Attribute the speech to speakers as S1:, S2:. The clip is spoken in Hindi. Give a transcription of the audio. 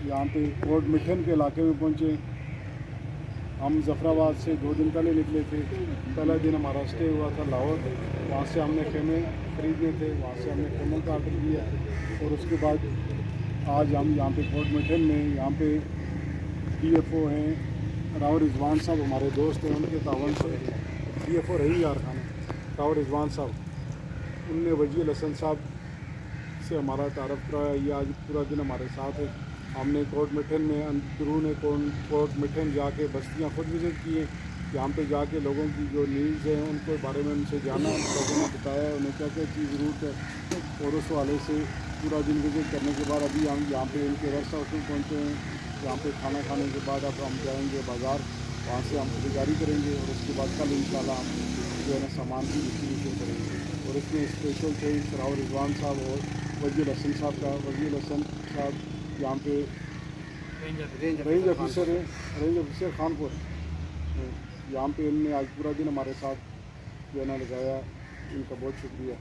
S1: यहाँ पे कोट मिठन के इलाके में पहुँचे। हम ज़फ़राबाद से 2 दिन पहले निकले थे। पहला दिन हमारा स्टे हुआ था लाहौर, वहाँ से हमने खेमे ख़रीदने थे, वहाँ से हमने खेमों का आर्डर किया और उसके बाद आज हम यहाँ पे कोट मिठन में यहाँ पे DFO हैं राव रिजवान साहब, हमारे दोस्त हैं, उनके तावन से DFO रही यार खान राव रिजवान साहब, उनने वजी हसन साहब से हमारा तारफ़ कराया। ये आज पूरा दिन हमारे साथ है। हमने कोट मिठन में अंदरून कोट मिठन जाके बस्तियाँ खुद विज़िट किए, यहाँ पे जाके लोगों की जो नीड्स हैं उनके बारे में उनसे जाना, लोगों ने बताया उन्हें क्या क्या चीज़ ज़रूरत है और उस वाले से पूरा दिन विज़िट करने के बाद अभी हम यहाँ पे इनके रेस्ट हाउस में पहुँचे हैं। यहाँ पे खाना खाने के बाद अब हम जाएंगे बाज़ार, वहाँ से हम खरीदारी करेंगे और उसके बाद कल इंशाल्लाह हम जो है ना सामान की डिस्ट्रीब्यूशन करेंगे। और इसमें स्पेशल थे राव रिजवान साहब और वजी हसन साहब का। वजी हसन साहब यहाँ पे रेंज ऑफिसर है, रेंज ऑफिसर खानपुर। यहाँ पे इनने आज पूरा दिन हमारे साथ जो है ना लगाया, इनका बहुत शुक्रिया।